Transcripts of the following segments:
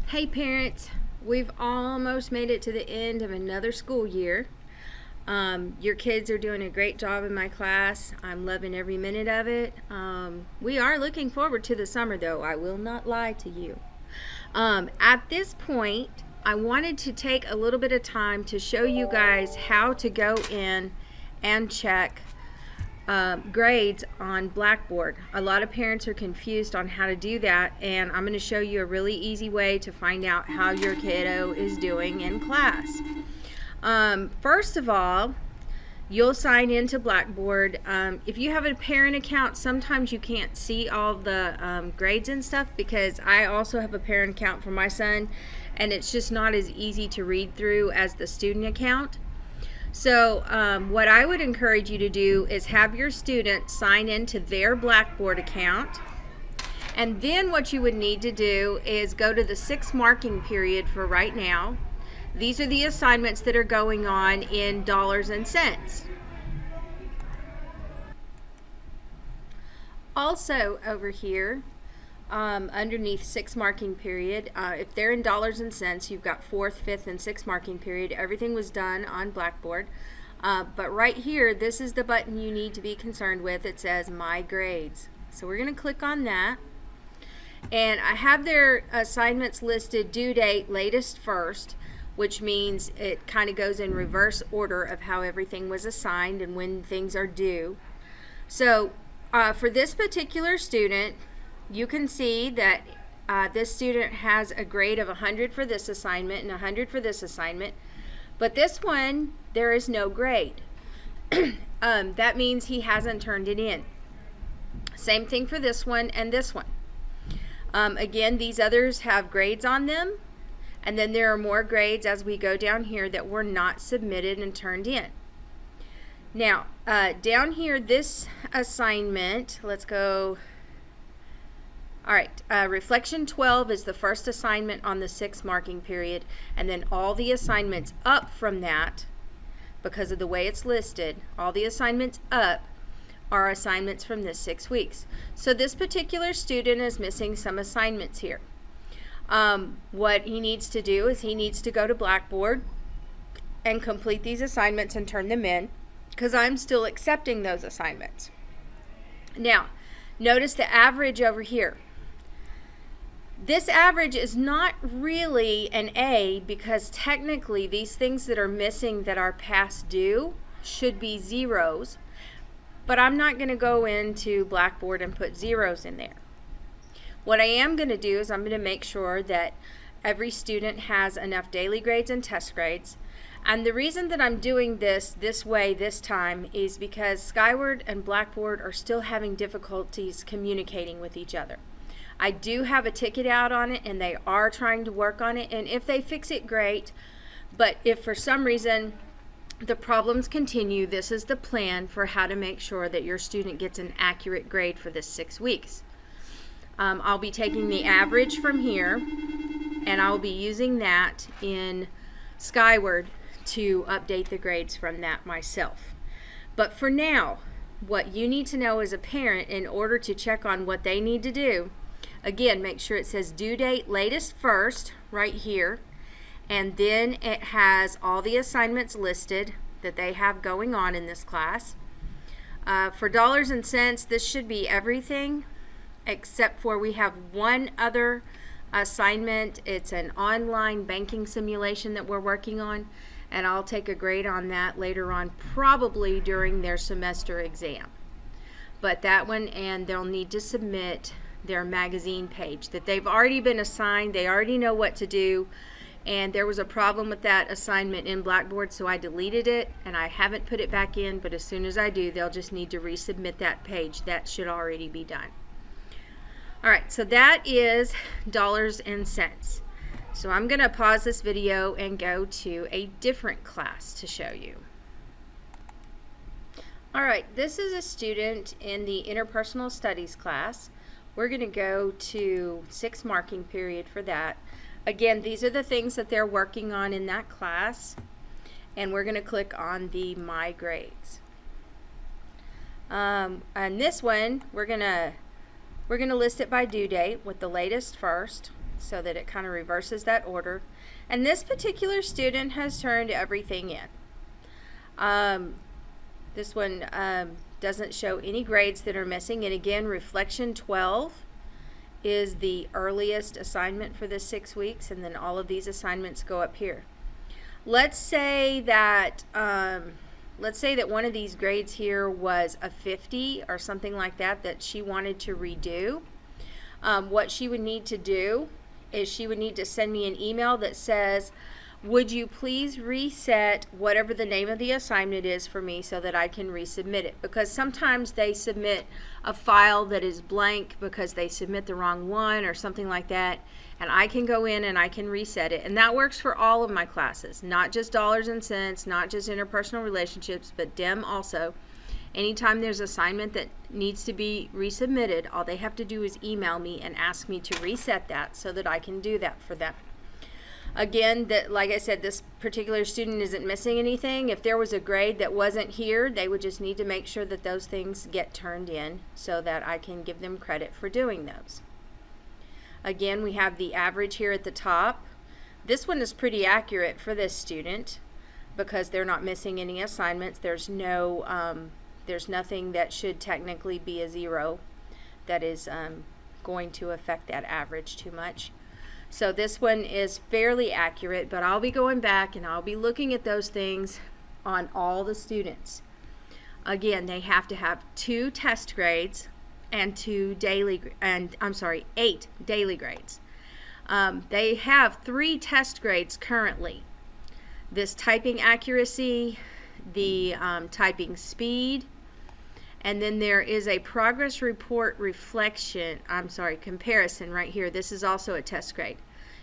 Hey parents, we've almost made it to the end of another school year. Your kids are doing a great job in my class. I'm loving every minute of it. We are looking forward to the summer though, I will not lie to you. At this point, I wanted to take a little bit of time to show you guys how to go in and check grades on Blackboard. A lot of parents are confused on how to do that, and I'm going to show you a really easy way to find out how your kiddo is doing in class. First of all, you'll sign into Blackboard. If you have a parent account, sometimes you can't see all the grades and stuff, because I also have a parent account for my son, and it's just not as easy to read through as the student account. So what I would encourage you to do is have your student sign into their Blackboard account, and then what you would need to do is go to the 6 marking period for right now. These are the assignments that are going on in dollars and cents. Also over here, underneath 6 marking period, if they're in dollars and cents, you've got 4th, 5th, and 6th marking period. Everything was done on Blackboard. But right here, this is the button you need to be concerned with. It says My Grades. So we're going to click on that. And I have their assignments listed due date latest first, which means it kind of goes in reverse order of how everything was assigned and when things are due. So for this particular student, you can see that this student has a grade of 100 for this assignment and 100 for this assignment, but this one there is no grade. That means he hasn't turned it in. Same thing for this one and this one. Again, these others have grades on them, and then there are more grades as we go down here that were not submitted and turned in. Now down here, this assignment, let's go. Alright, Reflection 12 is the first assignment on the 6 marking period, and then all the assignments up from that, because of the way it's listed, all the assignments up are assignments from this 6 weeks. So this particular student is missing some assignments here. What he needs to do is he needs to go to Blackboard and complete these assignments and turn them in, because I'm still accepting those assignments. Now, notice the average over here. This average is not really an A, because technically these things that are missing that are past due should be zeros, but I'm not going to go into Blackboard and put zeros in there. What I am going to do is I'm going to make sure that every student has enough daily grades and test grades. And the reason that I'm doing this way this time is because Skyward and Blackboard are still having difficulties communicating with each other. I do have a ticket out on it, and they are trying to work on it, and if they fix it, great. But if for some reason the problems continue, this is the plan for how to make sure that your student gets an accurate grade for this 6 weeks. I'll be taking the average from here, and I'll be using that in Skyward to update the grades from that myself. But for now, what you need to know as a parent in order to check on what they need to do, again, make sure it says due date latest first right here, and then it has all the assignments listed that they have going on in this class. For dollars and cents, this should be everything except for we have one other assignment. It's an online banking simulation that we're working on, and I'll take a grade on that later on, probably during their semester exam. But that one, and they'll need to submit their magazine page that they've already been assigned. They already know what to do, and there was a problem with that assignment in Blackboard, so I deleted it and I haven't put it back in, but as soon as I do, they'll just need to resubmit that page. That should already be done. Alright, so that is dollars and cents. So I'm going to pause this video and go to a different class to show you. Alright, this is a student in the interpersonal studies class. We're going to go to 6 marking period for that. Again, these are the things that they're working on in that class, and we're going to click on the My Grades. And this one, we're going to list it by due date with the latest first. so that it kind of reverses that order. And this particular student has turned everything in. This one doesn't show any grades that are missing. And again, reflection 12 is the earliest assignment for this 6 weeks, and then all of these assignments go up here. Let's say that one of these grades here was a 50 or something like that that she wanted to redo. What she would need to do is she would need to send me an email that says, would you please reset whatever the name of the assignment is for me so that I can resubmit it? Because sometimes they submit a file that is blank because they submit the wrong one or something like that, and I can go in and I can reset it. And that works for all of my classes, not just dollars and cents, not just interpersonal relationships, but DEM also. Anytime there's assignment that needs to be resubmitted, all they have to do is email me and ask me to reset that so that I can do that for them. Again, like I said, this particular student isn't missing anything. If there was a grade that wasn't here, they would just need to make sure that those things get turned in so that I can give them credit for doing those. Again, we have the average here at the top. This one is pretty accurate for this student because they're not missing any assignments. There's nothing that should technically be a 0 that is going to affect that average too much. So this one is fairly accurate, but I'll be going back and I'll be looking at those things on all the students. Again, they have to have 2 test grades and 8 daily grades. They have 3 test grades currently. This typing accuracy, the typing speed, and then there is a progress report comparison right here. This is also a test grade.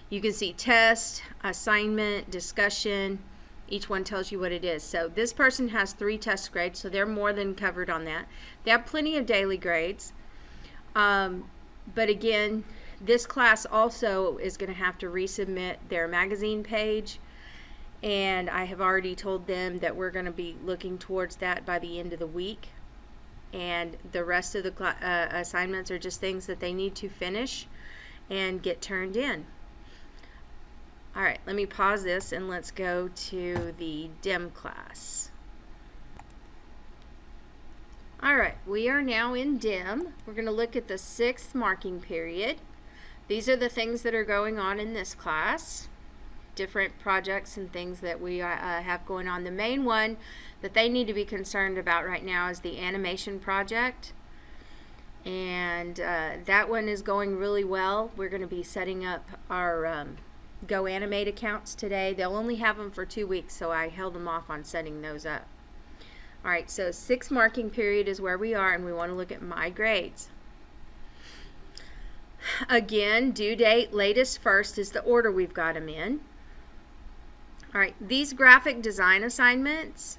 You can see test, assignment, discussion. Each one tells you what it is. So this person has 3 test grades, so they're more than covered on that. They have plenty of daily grades. But again, this class also is going to have to resubmit their magazine page. And I have already told them that we're going to be looking towards that by the end of the week. And the rest of the assignments are just things that they need to finish and get turned in. All right, let me pause this and let's go to the DEM class. All right, we are now in DEM. We're going to look at the 6th marking period. These are the things that are going on in this class. Different projects and things that we have going on. The main one that they need to be concerned about right now is the animation project, and that one is going really well. We're going to be setting up our Go Animate accounts today. They'll only have them for 2 weeks, so I held them off on setting those up. Alright, so 6th marking period is where we are, and we want to look at my grades. Again, due date latest first is the order we've got them in. Alright, these graphic design assignments,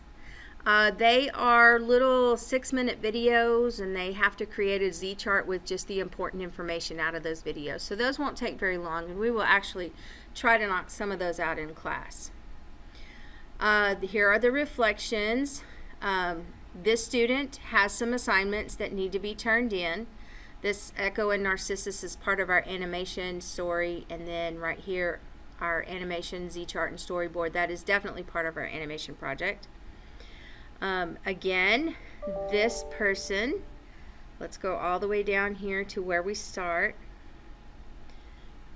they are little 6-minute videos, and they have to create a Z-chart with just the important information out of those videos. So those won't take very long, and we will actually try to knock some of those out in class. Here are the reflections. This student has some assignments that need to be turned in. This Echo and Narcissus is part of our animation story, and then right here our animation Z-chart and storyboard. That is definitely part of our animation project. Again, this person, let's go all the way down here to where we start,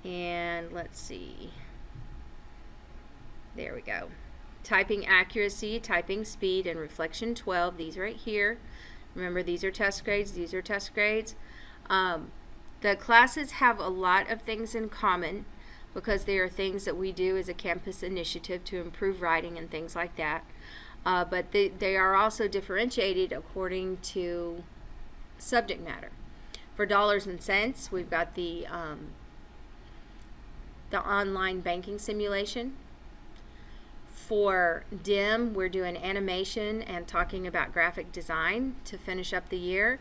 and let's see, there we go. Typing accuracy, typing speed, and reflection 12, these right here. Remember, these are test grades, these are test grades. The classes have a lot of things in common because they are things that we do as a campus initiative to improve writing and things like that. But they are also differentiated according to subject matter. For dollars and cents, we've got the online banking simulation. For DEM, we're doing animation and talking about graphic design to finish up the year.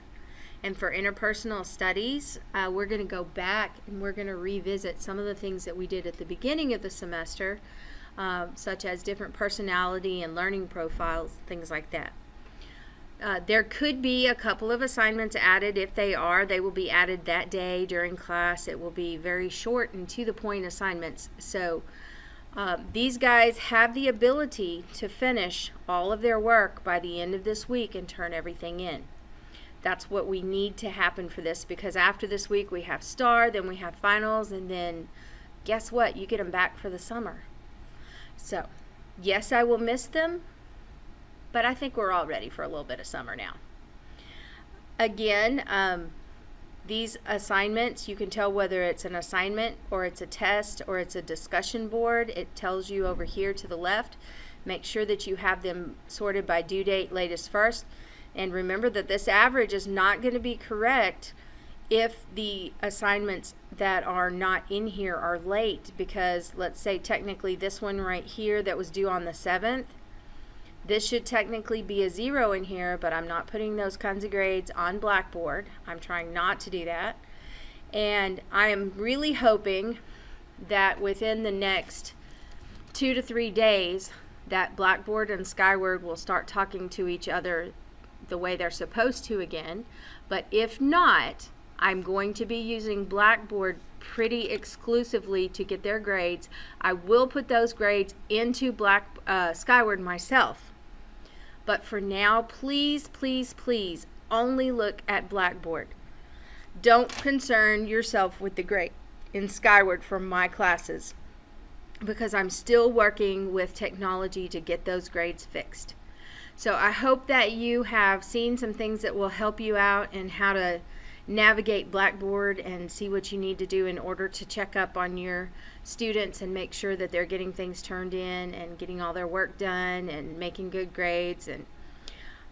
And for interpersonal studies, we're going to go back and we're going to revisit some of the things that we did at the beginning of the semester, such as different personality and learning profiles, things like that. There could be a couple of assignments added. If they will be added that day during class. It will be very short and to the point assignments. So these guys have the ability to finish all of their work by the end of this week and turn everything in. That's what we need to happen for this, because after this week we have STAR, then we have finals, and then guess what? You get them back for the summer. So yes, I will miss them, but I think we're all ready for a little bit of summer now. Again, these assignments, you can tell whether it's an assignment or it's a test or it's a discussion board. It tells you over here to the left. Make sure that you have them sorted by due date, latest first. And remember that this average is not going to be correct if the assignments that are not in here are late, because let's say technically this one right here that was due on the 7th, this should technically be a 0 in here, but I'm not putting those kinds of grades on Blackboard. I'm trying not to do that. And I am really hoping that within the next 2 to 3 days that Blackboard and Skyward will start talking to each other the way they're supposed to again. But if not, I'm going to be using Blackboard pretty exclusively to get their grades. I will put those grades into Skyward myself. But for now, please, please, please only look at Blackboard. Don't concern yourself with the grade in Skyward for my classes, because I'm still working with technology to get those grades fixed. So I hope that you have seen some things that will help you out in how to navigate Blackboard and see what you need to do in order to check up on your students and make sure that they're getting things turned in and getting all their work done and making good grades. And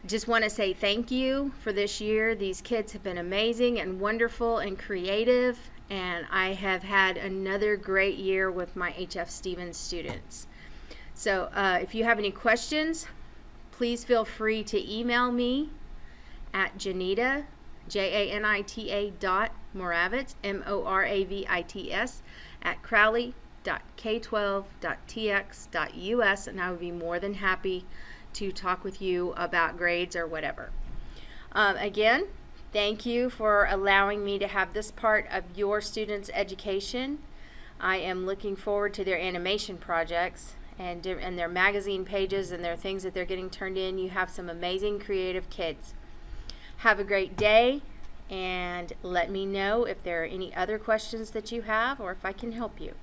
just want to say thank you for this year. These kids have been amazing and wonderful and creative, and I have had another great year with my H.F. Stevens students. So if you have any questions, please feel free to email me at Janita, Janita.Moravitz, Moravits, at crowley.k12.tx.us, and I would be more than happy to talk with you about grades or whatever. Again, thank you for allowing me to have this part of your students' education. I am looking forward to their animation projects and their magazine pages and their things that they're getting turned in. You have some amazing creative kids. Have a great day, and let me know if there are any other questions that you have or if I can help you.